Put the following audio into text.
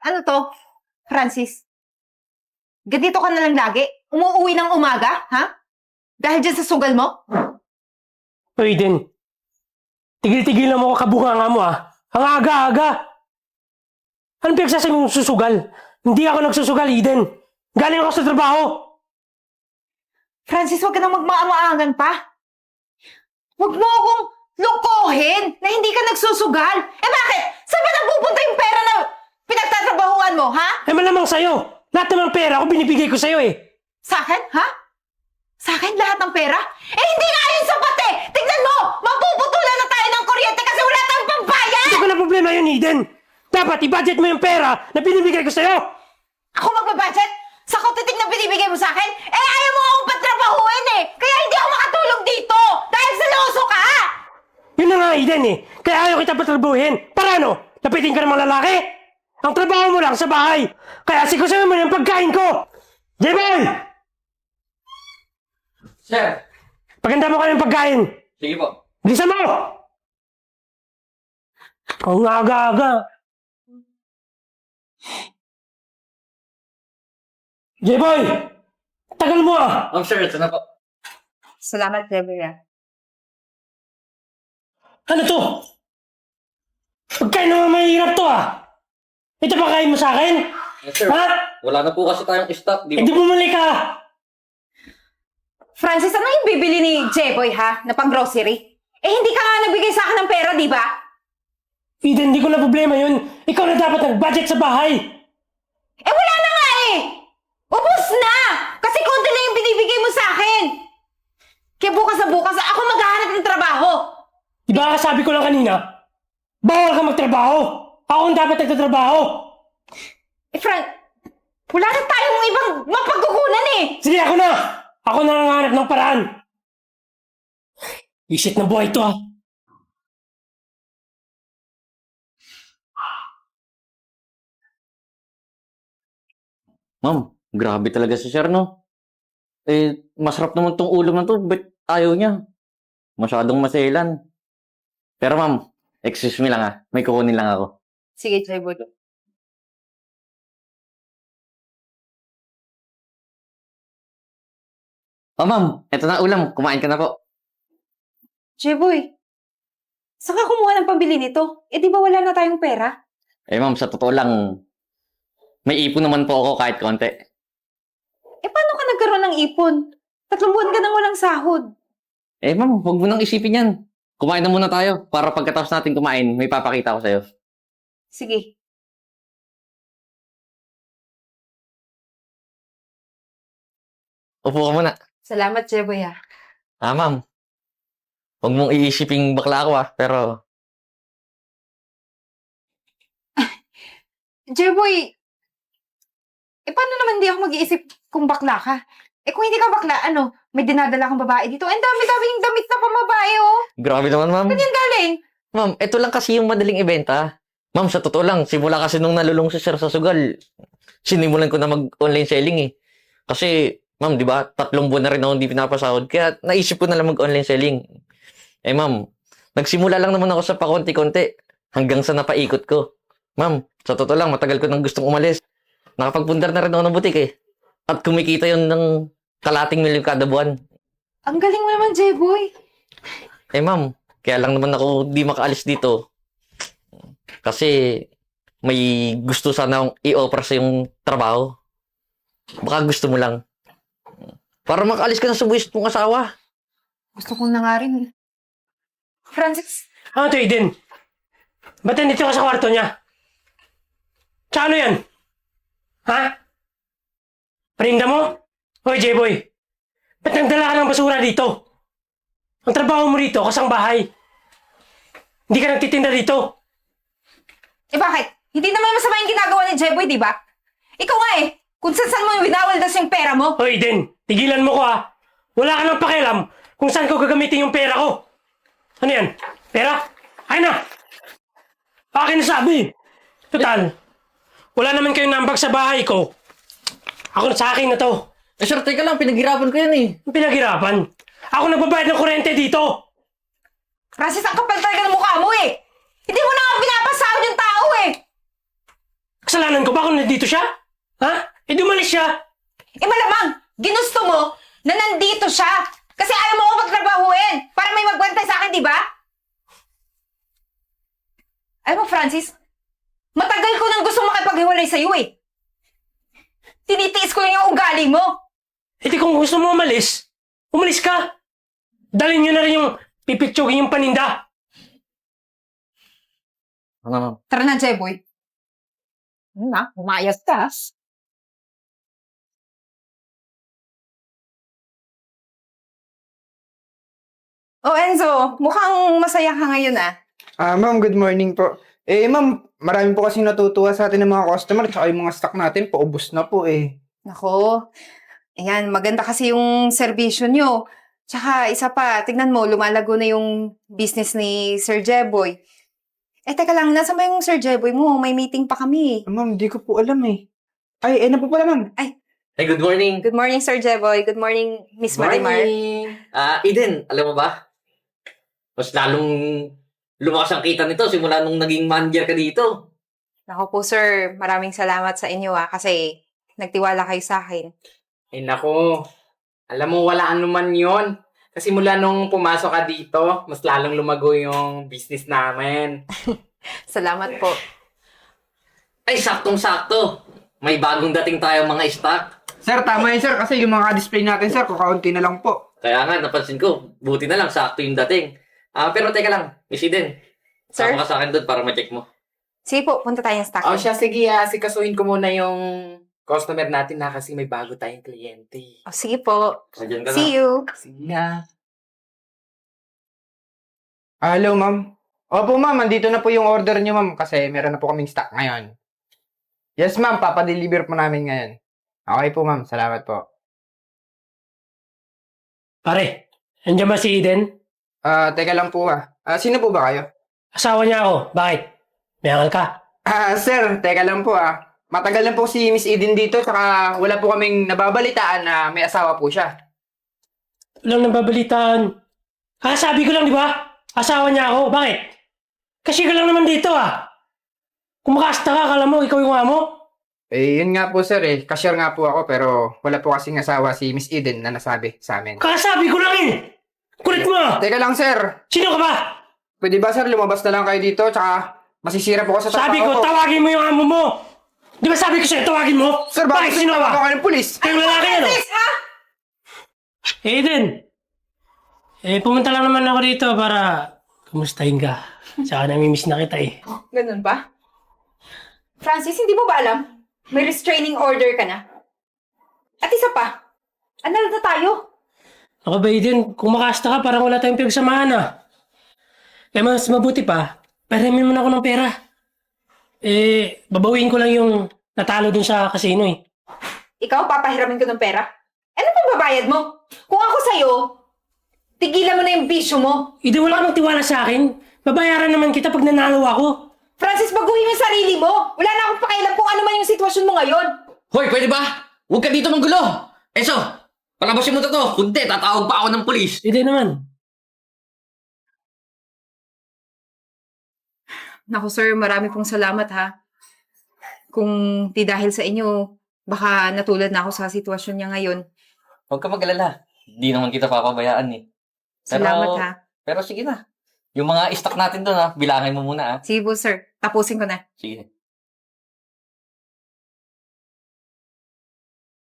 Ano to, Francis? Ganito ka na lang lagi? Umuuwi ng umaga, ha? Dahil dyan sa sugal mo? O Eden, tigil-tigilan mo ka kabunganga mo Ang aga-aga. Anong pinagsasabi mong susugal? Hindi ako nagsusugal, Eden. Galing ako sa trabaho. Francis, huwag ka nang magmaamaangan pa. Huwag mo akong lokohin na hindi ka nagsusugal. Eh bakit? Saan ba napupunta yung pera na pinagtatrabahuan mo, ha? Eh malamang sa'yo. Lahat naman pera ko binibigay ko sa'yo eh. Sa akin, ha? Sa akin lahat ng pera? Eh hindi nga yun sapat eh! Tignan mo! Mapuputulan na tayo ng kuryente kasi wala tayong pambayad! Hindi ko na problema yun, Eden. Dapat i-budget mo yung pera na binibigay ko sa'yo. Ako magbabudget? Sa kutitik na binibigay mo sa akin? Eh ayaw mo akong patrabahuin eh! Kaya hindi ako makatulong dito! Dahil seloso ka! Yun na nga, Eden eh. Kaya ayaw kita patrabuhin. Para ano? Lapitin ka ng mga lalaki? Ang trabaho mo lang sa bahay. Kaya sikusabi mo yung pagkain ko. J-Boy! Sir! Paganda mo ka ng pagkain. Sige po. Bilisan mo! Ang aga-aga. J-Boy! Tagal mo Ma'am, sir, ito na po. Salamat, Rebea. Ano to? Pagkain naman mahirap to Ito pa kain mo sa akin? Yes, sir. Ha? Wala na po kasi tayong stock, di Eh ba? di bumalik ka! Francis, ano yung bibili ni J-Boy, ha? Na pang grocery? Eh hindi ka nga nagbigay sa akin ng pera, di ba? Eden, di ko na problema yun. Ikaw na dapat nag-budget sa bahay. Eh wala na nga eh! Ubus na! Kasi konti lang yung binibigay mo sa akin! Kaya bukas na bukas, ako maghahanap ng trabaho! Di ba sabi ko lang kanina? Bawal ka magtrabaho! Ako ang dapat nagtatrabaho! Eh wala na tayong ibang mapagkukunan eh! Sige, ako na! Ako na ang hanap ng paraan! Isit na buhay to Ma'am, grabe talaga si sir, no? Eh, masarap naman tong ulam na to. Ba't ayaw niya? Masyadong maselan. Pero ma'am, excuse me lang may kukunin lang ako. Sige, J-Boy. Oh ma'am, eto na ulam. Kumain ka na po. J-Boy, saan ka kumuha ng pambili nito? Eh di ba wala na tayong pera? Eh ma'am, sa totoo lang, may ipon naman po ako kahit konti. Eh paano ka nagkaroon ng ipon? 3 buwan ka nang walang sahod. Eh ma'am, huwag mo nang isipin yan. Kumain na muna tayo para pagkatapos natin kumain, may papakita ko sa'yo. Sige. Upo ka muna. Salamat, J-Boy ah. Ma'am. Huwag mong iisiping bakla ako pero... J-Boy, eh paano naman di ako mag-iisip kung bakla ka? Eh kung hindi ka bakla, may dinadala kang babae dito. Ang dami-daming damit na pambabae, oh. Grabe naman, ma'am. Saan yan galing? Ma'am, ito lang kasi yung madaling ibenta. Ma'am, sa totoo lang, simula kasi nung nalulong si Sir sa sugal, sinimulan ko na mag-online selling eh. Kasi, ma'am, di ba, 3 buwan na rin ako hindi pinapasahod. Kaya naisip ko na lang mag-online selling. Eh, ma'am, nagsimula lang naman ako sa pakonti-konti hanggang sa napaikot ko. Ma'am, sa totoo lang, matagal ko nang gustong umalis. Nakapagpundar na rin ako ng butik eh. At kumikita yun ng kalating milyon kada buwan. Ang galing mo naman, J-Boy. Eh, ma'am, kaya lang naman ako di makaalis dito. Kasi may gusto sana akong i-offer sa yung trabaho. Baka gusto mo lang. Para makaalis ka na sa buwis mong asawa. Gusto ko na nga rin. Francis, Ano to, Eden? Ba't nandito ka sa kwarto niya? Tsaka ano yan? Ha? Parinda mo? Hoy, J-Boy. Ba't nagdala ka ng basura dito? Ang trabaho mo rito, kasang bahay. Hindi ka nagtitinda dito. eh bakit? Hindi naman masama yung ginagawa ni J-Boy, di ba? Ikaw nga eh, kung saan mo winawaldas yung pera mo. Hoy, Eden, tigilan mo ko Wala ka nang pakialam kung saan ko gagamitin yung pera ko. Ano yan? Pera? Ay na! Akin na sabi. Total, wala naman kayong nambag sa bahay ko. Ako sa akin na to. Eh, sir, teka lang, pinaghirapan ko yan eh. Ang pinaghirapan. Ako nagbabayad ng kuryente dito. Francis, ang kapal talaga ng mukha mo eh. Hindi mo na nga pinapasahod yung tao eh. Kasalanan ko ba kung nandito siya? Ha? Eh, dumalis siya. Eh malamang, ginusto mo na nandito siya. Kasi ayaw mo ako magtrabahuin para may magbantay sa akin, di ba? Alam mo, Francis, matagal ko nang gusto makipaghiwalay sa'yo eh. Tinitiis ko lang yung ugali mo. Eh, di kung gusto mo umalis, umalis ka. Dalhin nyo na rin yung pipitsugin yung paninda. Ano, ma'am? Tara na, Jeboy. Ano na, umayas ka. Oh, Enzo, mukhang masaya ka ngayon ah. Ma'am, good morning po. Ma'am, marami po kasing natutuwa sa atin ng mga customer tsaka yung mga stock natin, paubos na po eh. Nako, ayan, maganda kasi yung serbisyo nyo. Tsaka isa pa, tignan mo, lumalago na yung business ni Sir Jeboy. Eh, teka lang, nasa ba yung Sir Jeboy mo? May meeting pa kami. Ma'am, di ko po alam eh. Ay, na po pala ma'am. Hey, good morning. Good morning, Sir Jeboy. Good morning, Miss Marimar. Eden, alam mo ba? Mas lalong lumakas ang kita nito simula nung naging manager ka dito. Nako po, sir. Maraming salamat sa inyo kasi nagtiwala kayo sa akin. Ay nako, alam mo wala anuman yon. Kasi mula nung pumasok ka dito, mas lalong lumago yung business namin. Salamat po. Ay, saktong-sakto. May bagong dating tayo mga stock. Sir, tama yun sir, kasi yung mga display natin sir, kakaunti na lang po. Kaya nga, napansin ko, buti na lang, sakto yung dating. Pero teka lang, Miss Eden. Sir? Sama ka sa akin doon para ma-check mo. Sige po, punta tayong stock. O siya, sige sikasuhin ko muna yung customer natin na kasi may bago tayong kliyente. Oh, sige po. Nandiyan ka na. See you. Sige na. Hello ma'am. Opo ma'am, andito na po yung order niyo ma'am kasi meron na po kaming stock ngayon. Yes ma'am, papadeliver po namin ngayon. Okay po ma'am, salamat po. Pare, nandiyan ba si Eden? Teka lang po sino po ba kayo? Asawa niya ako. Bakit? May angal ka? Sir, teka lang po Matagal na po si Miss Eden dito, saka wala po kaming nababalitaan na may asawa po siya. Walang nababalitaan. Sabi ko lang, di ba? Asawa niya ako. Bakit? Kasi ka lang naman dito Kung makasta ka, akala mo, ikaw yung amo? Yun nga po sir cashier nga po ako pero wala po kasing asawa si Miss Eden na nasabi sa amin. Kasabi ko lang Kulit mo! Teka lang sir, Sino ka ba? pwede ba sir lumabas na lang kayo dito tsaka masisira po ako sa Sabi ko, trabaho ko. tawagin mo yung amo mo! Di ba sabi ko sa'yo, tawagin mo? Sir, bakit sino sinawag ka? ako ng pulis? Kayong lalaki yan, Francis, ha? Eden, pumunta lang naman ako dito para kumustahin ka. Saka namimiss na kita Ganun ba? Francis, hindi mo ba alam? May restraining order ka na. At isa pa, anal na tayo. Ako ba, Eden, kung makasta ka, parang wala tayong pinagsamahan Kaya mas mabuti pa, peramin mo na ako ng pera. Babawiin ko lang yung natalo dun sa casino Ikaw, papahiramin ko ng pera? Ano pang babayad mo? Kung ako sa'yo, tigilan mo na yung bisyo mo. Eden, wala ka magtiwala sa akin. Babayaran naman kita pag nanalo ako. Francis, baguhin mo yung sarili mo. Wala na akong pakialam kung ano man yung sitwasyon mo ngayon. Hoy, pwede ba? Huwag ka dito manggulo. Enzo, palabasin mo to. Kundi, tatawag pa ako ng pulis. Eden naman. Naku sir, marami pong salamat ha. Kung di dahil sa inyo, baka natulad na ako sa sitwasyon niya ngayon. Huwag ka mag-alala. Hindi naman kita papabayaan Salamat ha. Pero sige na. Yung mga stock natin doon bilangin mo muna Sige po sir, tapusin ko na. Sige.